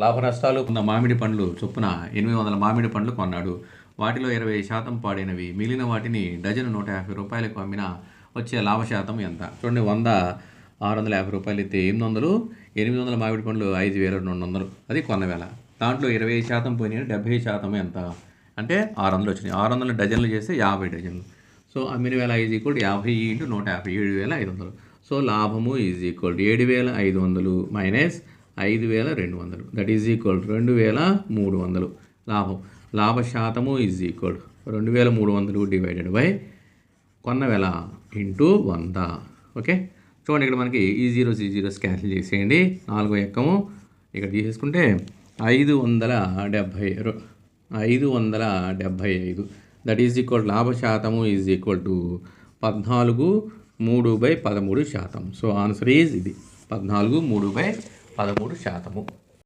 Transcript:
లాభ నష్టాలు ఉన్న మామిడి పండ్లు చొప్పున 800 మామిడి పండ్లు కొన్నాడు. వాటిలో 20% పాడైనవి. మిగిలిన వాటిని డజను 150 రూపాయలకు అమ్మినా వచ్చే లాభ శాతం ఎంత? చూడండి, 100 650 రూపాయలు అయితే 800, 800 మామిడి పండ్లు 5200, అది కొన్న వేల. దాంట్లో 20% పోయినాయి, 70% ఎంత అంటే 600 వచ్చినాయి. 600 డజన్లు చేస్తే 50 డజన్లు. సో అమ్మిన వేల ఈజ్ ఈక్వల్ 50 × 150, 7500. సో లాభము is equal 7500 minus 5200, that is equal 2300. లాభ శాతము ఈజ్ ఈక్వల్ 2300 డివైడెడ్ బై కొన్న వేల ఇంటూ 100. ఓకే, చూడండి ఇక్కడ మనకి ఈ జీరోస్ క్యాన్సిల్ చేసేయండి. 4 ఎక్కము ఇక్కడ తీసేసుకుంటే 575, దట్ ఈజ్ ఈక్వల్ లాభ శాతము is equal to 14/3/13%. So answer is ఇది 14/3/13%.